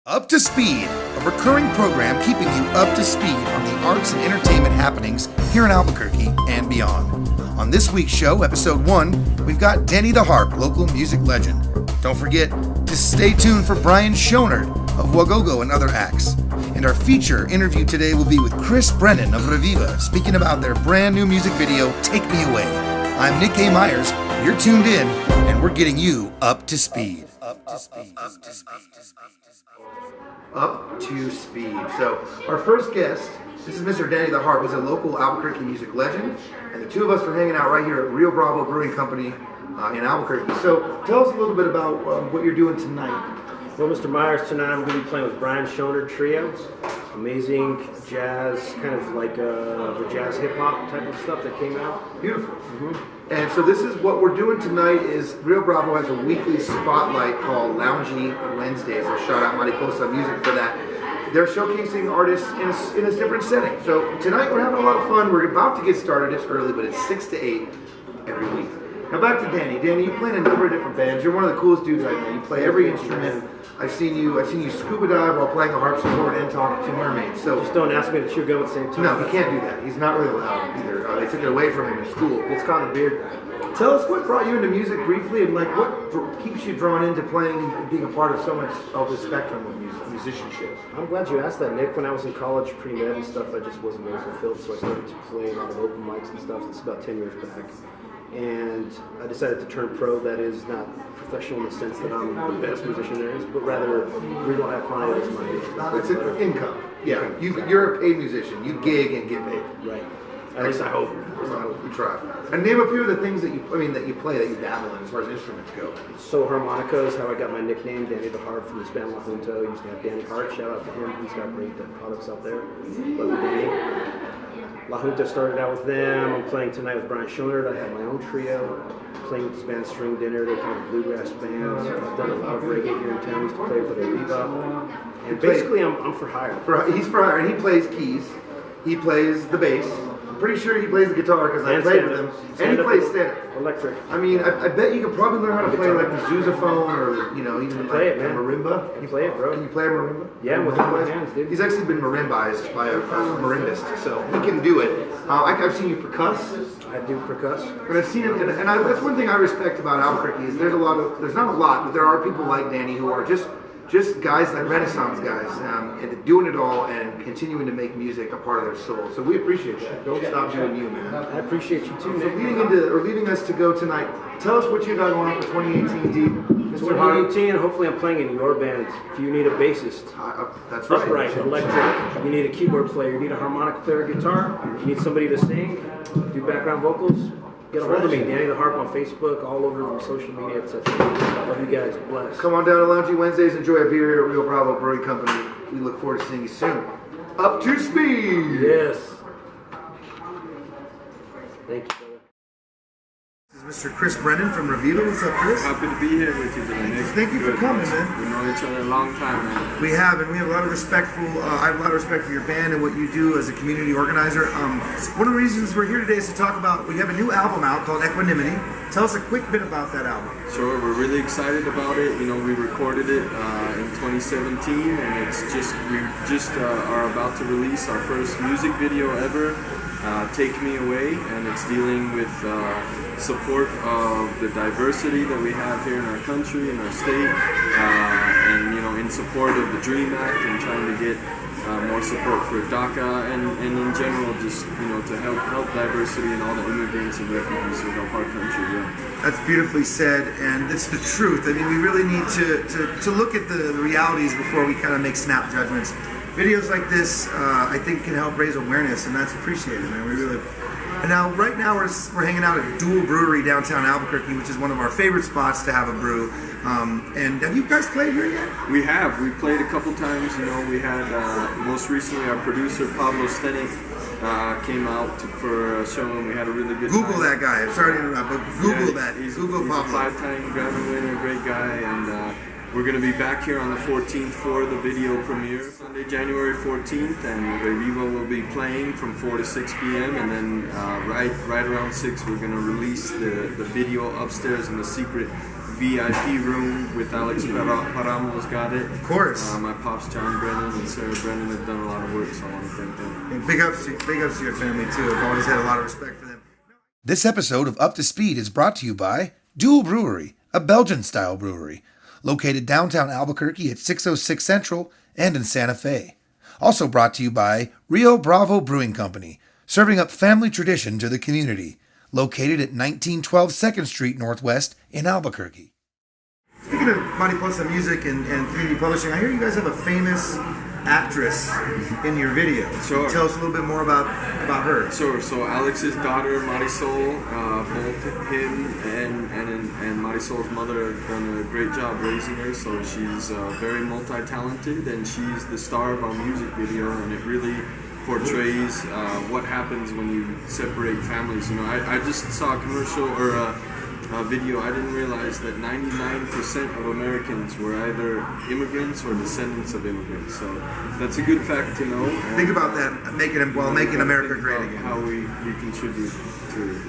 Up to Speed, a recurring program keeping you up to speed on the arts and entertainment happenings here in Albuquerque and beyond. On this week's show, episode 1, we've got Danny the Harp, local music legend. Don't forget to stay tuned for Brian Schonert of Wagogo and other acts. And our feature interview today will be with Chris Brennan of Reviva, speaking about their brand new music video, Take Me Away. I'm Nick A. Myers, you're tuned in, and we're getting you up to speed. Up to speed. Up to speed. So our first guest, this is Mr. Danny the Harp, is a local Albuquerque music legend, and the two of us are hanging out right here at Rio Bravo Brewing Company in Albuquerque. So tell us a little bit about what you're doing tonight. Well, Mr. Myers, tonight I'm going to be playing with Brian Schonert Trio. Amazing jazz, kind of like the jazz hip-hop type of stuff that came out. Beautiful. And so this is what we're doing tonight is Rio Bravo has a weekly spotlight called Loungy Wednesdays. So shout out Mariposa Music for that. They're showcasing artists in a different setting. So tonight we're having a lot of fun. We're about to get started. It's early, but it's 6 to 8 every week. Now back to Danny. Danny, you play in a number of different bands. You're one of the coolest dudes I know. You play every instrument. I've seen you scuba dive while playing the harpsichord and talking to mermaids. So just don't ask me to chew gum at the same time. No, he can't do that. He's not really allowed either. They took it away from him in school. It's called a beard. Tell us what brought you into music briefly, and like what keeps you drawn into playing, being a part of so much of the spectrum of musicianship. I'm glad you asked that, Nick. When I was in college, pre-med and stuff, I just wasn't very fulfilled, so I started to play a lot of open mics and stuff. It's about 10 years back. And I decided to turn pro. That is not professional in the sense that I'm the best musician there is, but rather real client is my It's an income. Yeah, you're a paid musician. You gig and get paid. Right. At least I hope. You try. And name a few of the things that you play, that you dabble in as far as instruments go. So harmonica is how I got my nickname, Danny the Harp, from the band La Junta. I used to have Danny Hart. Shout out to him. He's got great products out there. Love you, Danny. La Junta started out with them. I'm playing tonight with Brian Schonert. I have my own trio. Playing with this band String Dinner. They're kind of bluegrass bands. I've done a lot of reggae here in town. I used to play with Reviva. And basically, I'm for hire. He's for hire, and he plays keys. He plays the bass. Pretty sure he plays the guitar because I played with him. And he plays stand-up. Electric. I mean, I bet you could probably learn how to play like the sousaphone or, even like a marimba. Can you play it, bro? Can you play a marimba? Yeah, with my hands, dude. He's actually been marimbized by a marimbist, so he can do it. I've seen you percuss. I do percuss. And I've seen it, and that's one thing I respect about Albuquerque is there's not a lot, but there are people like Danny who are just guys like Renaissance guys, and doing it all and continuing to make music a part of their soul. So we appreciate that. Don't stop doing you, man. I appreciate you too, Nick. So leaving us to go tonight, tell us what you got going on for 2018, D. 2018, hopefully I'm playing in your band. If you need a bassist, that's right. Upright, electric, you need a keyboard player, you need a harmonica player, guitar, you need somebody to sing, do background vocals, get a hold of me, Danny the Harp on Facebook, all over social media, etc. Love you guys. Bless. Come on down to Loungy Wednesdays. Enjoy a beer here at Rio Bravo Brewing Company. We look forward to seeing you soon. Up to speed. Yes. Thank you, brother. This is Mr. Chris Brennan from Reviva. What's up, Chris? Happy to be here with you today, Nick. Thank you for coming, man. We know each other a long time, man. We have, and we have a lot of respect for. I have a lot of respect for your band and what you do as a community organizer. One of the reasons we're here today is to talk about. We have a new album out called Equanimity. Tell us a quick bit about that album. Sure, we're really excited about it. We recorded it in 2017, and we just are about to release our first music video ever. Take Me Away, and it's dealing with support of the diversity that we have here in our country, in our state, and in support of the DREAM Act and trying to get more support for DACA and in general just to help diversity and all the immigrants and refugees who help our country. Yeah. That's beautifully said, and it's the truth. I mean, we really need to look at the realities before we kind of make snap judgments. Videos like this, I think, can help raise awareness, and that's appreciated, man. We really. And now, right now, we're hanging out at Dual Brewery downtown Albuquerque, which is one of our favorite spots to have a brew. And have you guys played here yet? We have. We played a couple times. We had most recently our producer Pablo Stenik came out for a show, and we had a really good Google time. that guy. I'm sorry to interrupt, but Google that. Google Pablo. He's a 5-time Grammy winner, great guy, and we're going to be back here on the 14th for the video premiere, Sunday, January 14th, and Reviva will be playing from 4 to 6 p.m. and then right around 6 we're going to release the video upstairs in the secret VIP room with Alex Paramos got it. Of course. My pops John Brennan and Sarah Brennan have done a lot of work, so I want to thank them. And big ups to your family too. I've always had a lot of respect for them. This episode of Up to Speed is brought to you by Dual Brewery, a Belgian-style brewery, located downtown Albuquerque at 606 Central and in Santa Fe. Also brought to you by Rio Bravo Brewing Company, serving up family tradition to the community, located at 1912 2nd Street Northwest in Albuquerque. Speaking of Mariposa Music and community publishing, I hear you guys have a famous actress in your video. Sure. Tell us a little bit more about her. Sure. So Alex's daughter Marisol, both him and Marisol's mother have done a great job raising her. So she's very multi-talented, and she's the star of our music video, and it really portrays what happens when you separate families. You know, I just saw a commercial or a video. I didn't realize that 99% of Americans were either immigrants or descendants of immigrants. So that's a good fact to know. Think about that, making America great again. How we contribute to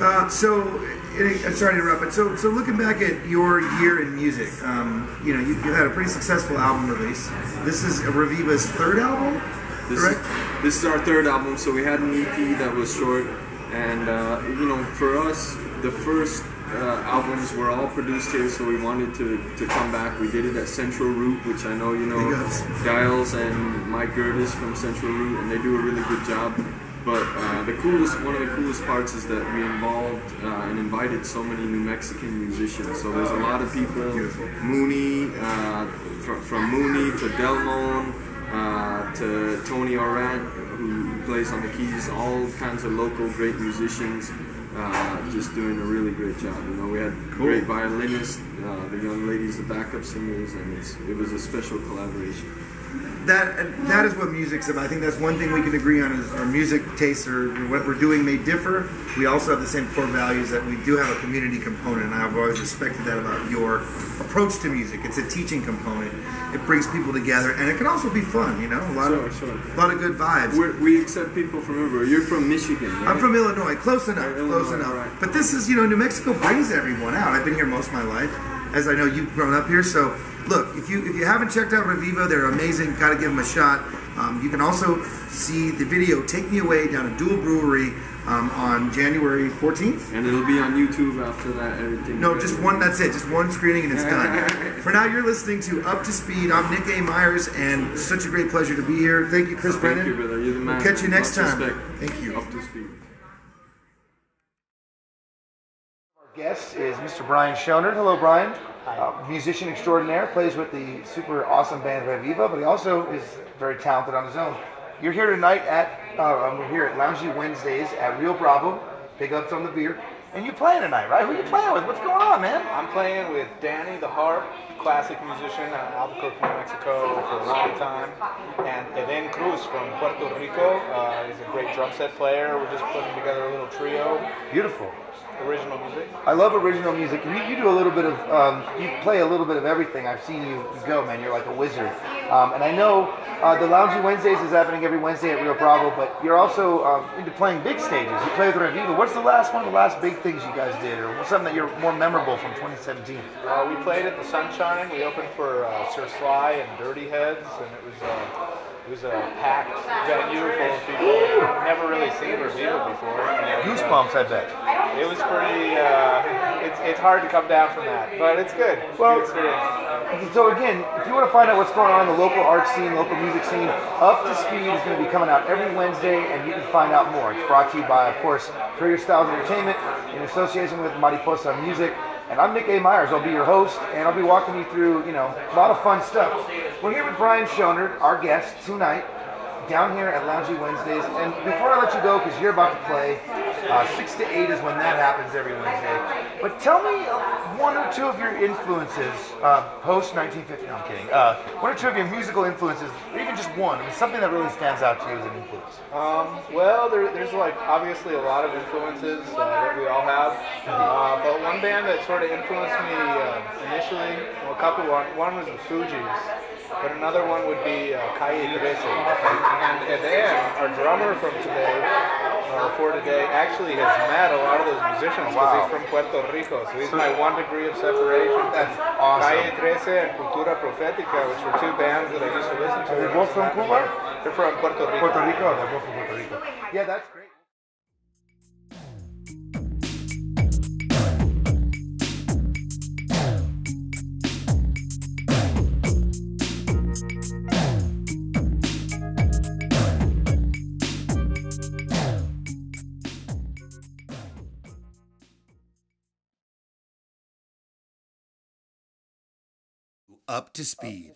I'm sorry to interrupt, but so looking back at your year in music, you had a pretty successful album release. This is Reviva's third album, correct? This is our third album. So we had an EP that was short, and for us, the first albums were all produced here, so we wanted to come back. We did it at Central Root, which I know you know, Giles and Mike Gertis from Central Root, and they do a really good job. But one of the coolest parts is that we involved and invited so many New Mexican musicians. So there's a lot of people, Mooney, from Mooney to Delmon, to Tony Orant, who plays on the keys, all kinds of local great musicians. Just doing a really great job. You know, we had great violinists, the young ladies, the backup singers, and it was a special collaboration. That is what music's about. I think that's one thing we can agree on is our music tastes or what we're doing may differ. We also have the same core values that we do have a community component, and I've always respected that about your approach to music. It's a teaching component. It brings people together, and it can also be fun. You know, a lot of good vibes. We accept people from everywhere. You're from Michigan, right? I'm from Illinois. Close enough. Right. But this is, New Mexico brings everyone out. I've been here most of my life, as I know you've grown up here. So, look, if you haven't checked out Reviva, they're amazing. Got to give them a shot. You can also see the video "Take Me Away" down at Dual Brewery on January 14th. And it'll be on YouTube after that. Everything. No, just one. That's it. Just one screening and it's done. For now, you're listening to Up to Speed. I'm Nick A. Myers, and such a great pleasure to be here. Thank you, Chris Brennan. Thank you, brother. You're the man. We'll catch you next time. Respect. Thank you. Up to Speed. Our guest is Mr. Brian Schoner. Hello, Brian. Musician extraordinaire, plays with the super awesome band Reviva, but he also is very talented on his own. You're here tonight we're here at Loungy Wednesdays at Rio Bravo. Big ups on the beer. And you're playing tonight, right? Who are you playing with? What's going on, man? I'm playing with Danny the harp, classic musician out of Albuquerque, New Mexico for a long time. And Eden Cruz from Puerto Rico is a great drum set player. We're just putting together a little trio. Beautiful. Original music. I love original music. You do a little bit of, you play a little bit of everything. I've seen you go, man. You're like a wizard. And I know the Loungy Wednesdays is happening every Wednesday at Rio Bravo, but you're also into playing big stages. You play with Reviva. What's one of the last big things you guys did, or something that you're more memorable from 2017? We played at the Sunshine. We opened for Sir Sly and Dirty Heads, and it was a packed venue full of people. I've never really seen Reviva before. Goosebumps, I bet. It was pretty, it's hard to come down from that, but it's good. Well, good experience. So again, if you want to find out what's going on in the local art scene, local music scene, Up to Speed is going to be coming out every Wednesday, and you can find out more. It's brought to you by, of course, Career Styles Entertainment in association with Mariposa Music. And I'm Nick A. Myers. I'll be your host, and I'll be walking you through, a lot of fun stuff. We're here with Brian Schoner, our guest tonight, down here at Loungy Wednesdays. And before I let you go, because you're about to play, 6 to 8 is when that happens every Wednesday. But tell me one or two of your influences, post 1950. No, I'm kidding. One or two of your musical influences, or even just one. Something that really stands out to you as an influence. Well, there's obviously a lot of influences that we all have. But one band that sort of influenced me initially, well, a couple. One was the Fugees. But another one would be Calle 13. And then our drummer from today, for today actually has met a lot of those musicians because Wow. he's from Puerto Rico. So he's my 1 degree of separation. That's from awesome. Calle 13 and Cultura Profética, which were two bands that I used to listen to. Are they when I was both in from Latin Cuba? America. They're from Puerto Rico. Puerto Rico. They're both from Puerto Rico. Yeah, that's great. Up to speed.